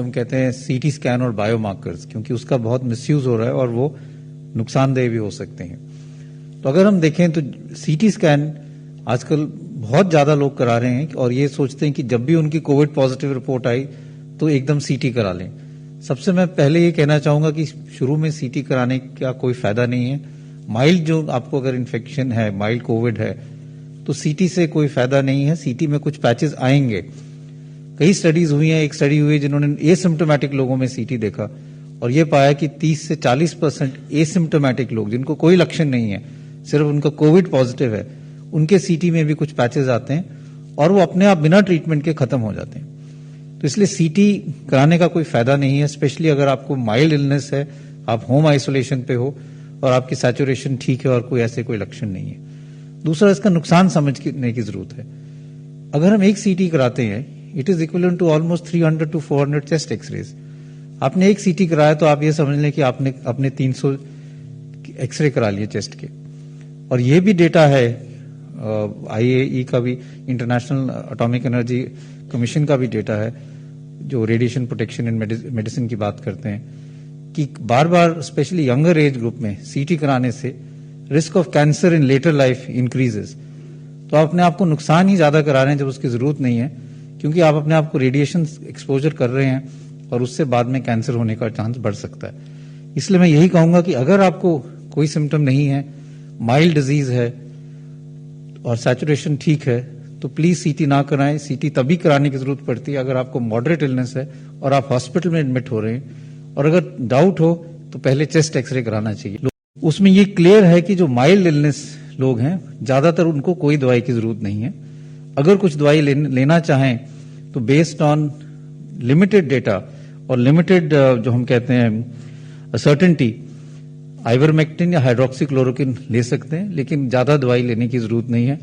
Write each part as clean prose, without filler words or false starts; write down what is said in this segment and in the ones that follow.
जो हम कहते हैं सीटी स्कैन और बायोमार्कर्स, क्योंकि उसका बहुत मिसयूज हो रहा है और वो नुकसानदेह भी हो सकते हैं। तो अगर हम देखें तो सीटी स्कैन आजकल बहुत ज्यादा लोग करा रहे हैं और ये सोचते हैं कि जब भी उनकी कोविड पॉजिटिव रिपोर्ट आई तो एकदम सीटी करा लें। सबसे मैं पहले ये कहना चाहूंगा कि शुरू में सीटी कराने का कोई फायदा नहीं है। माइल्ड जो आपको अगर इन्फेक्शन है, माइल्ड कोविड है, तो सीटी से कोई फायदा नहीं है। सीटी में कुछ पैचेस आएंगे। कई स्टडीज हुई हैं, एक स्टडी हुई है जिन्होंने एसिम्प्टोमेटिक लोगों में सीटी देखा और ये पाया कि 30 से 40% एसिम्प्टोमेटिक लोग जिनको कोई लक्षण नहीं है, सिर्फ उनका कोविड पॉजिटिव है, उनके सीटी में भी कुछ पैचेस आते हैं और वो अपने आप बिना ट्रीटमेंट के खत्म हो जाते हैं। तो इसलिए सीटी कराने का कोई फायदा नहीं है, स्पेशली अगर आपको माइल्ड इलनेस है, आप होम आइसोलेशन पे हो और आपकी सैचुरेशन ठीक है और कोई ऐसे कोई लक्षण नहीं है। दूसरा, इसका नुकसान समझने की जरूरत है। अगर हम एक सीटी कराते हैं, it is equivalent to almost 300 to 400 chest x-rays. आपने एक सीटी कराया तो आप ये समझ लें कि आपने अपने 300 एक्सरे करा लिए चेस्ट के। और ये भी डेटा है IAEA का भी, इंटरनेशनल एटॉमिक एनर्जी कमीशन का भी डेटा है, जो रेडिएशन प्रोटेक्शन इन मेडिसिन की बात करते हैं, कि बार बार स्पेशली यंगर एज ग्रुप में सीटी कराने से risk of cancer in later life increases. तो आप अपने आप को नुकसान ही ज्यादा करा रहे हैं जब उसकी जरूरत नहीं है, क्योंकि आप अपने आप को रेडिएशन एक्सपोजर कर रहे हैं और उससे बाद में कैंसर होने का चांस बढ़ सकता है। इसलिए मैं यही कहूंगा कि अगर आपको कोई सिम्टम नहीं है, माइल्ड डिजीज है और सैचुरेशन ठीक है, तो प्लीज सीटी ना कराएं। सीटी तभी कराने की जरूरत पड़ती है अगर आपको मॉडरेट इलनेस है और आप हॉस्पिटल में एडमिट हो रहे हैं, और अगर डाउट हो तो पहले चेस्ट एक्सरे कराना चाहिए। उसमें ये क्लियर है कि जो माइल्ड इलनेस लोग हैं, ज्यादातर उनको कोई दवाई की जरूरत नहीं है। अगर कुछ दवाई लेना चाहें तो बेस्ड ऑन लिमिटेड डेटा और लिमिटेड जो हम कहते हैं सर्टेनिटी, आइवरमेक्टिन या हाइड्रोक्सीक्लोरोक्विन ले सकते हैं, लेकिन ज्यादा दवाई लेने की जरूरत नहीं है।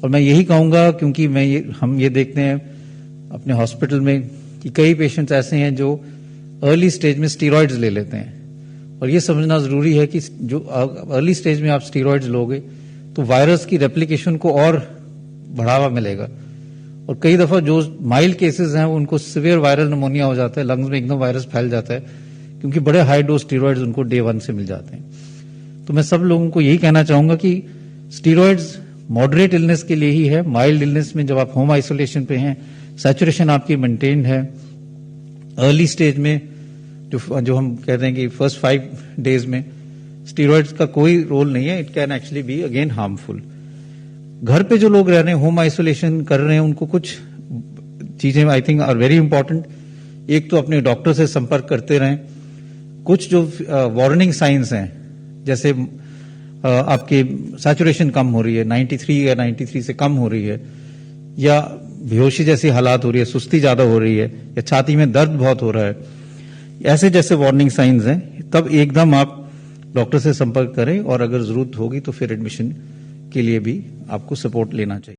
और मैं यही कहूंगा, क्योंकि हम ये देखते हैं अपने हॉस्पिटल में कि कई पेशेंट्स ऐसे हैं जो अर्ली स्टेज में स्टीरॉइड्स ले लेते हैं, और ये समझना जरूरी है कि जो अर्ली स्टेज में आप स्टीरॉइड्स लोगे तो वायरस की रेप्लिकेशन को और बढ़ावा मिलेगा। और कई दफा जो माइल्ड केसेस हैं उनको सिवियर वायरल निमोनिया हो जाता है, लंग्स में एकदम वायरस फैल जाता है, क्योंकि बड़े हाई डोज स्टीरॉइड्स उनको डे 1 से मिल जाते हैं। तो मैं सब लोगों को यही कहना चाहूंगा कि स्टीरॉइड्स मॉडरेट इलनेस के लिए ही है। माइल्ड इलनेस में जब आप होम आइसोलेशन पे हैं, सैचुरेशन आपकी मेंटेन्ड है, अर्ली स्टेज में जो हम कहते हैं कि फर्स्ट 5 डेज में स्टीरॉइड्स का कोई रोल नहीं है, it can actually be again harmful. घर पे जो लोग रह रहे हैं, होम आइसोलेशन कर रहे हैं, उनको कुछ चीजें I think are very important. एक तो अपने डॉक्टर से संपर्क करते रहें। कुछ जो वार्निंग साइंस हैं, जैसे आपके सैचुरेशन कम हो रही है, 93 या 93 से कम हो रही है, या बेहोशी जैसी हालात हो रही है, सुस्ती ज्यादा हो रही है, या छाती में दर्द बहुत हो रहा है, ऐसे जैसे वार्निंग साइंस हैं, तब एकदम आप डॉक्टर से संपर्क करें और अगर जरूरत होगी तो फिर एडमिशन के लिए भी आपको सपोर्ट लेना चाहिए।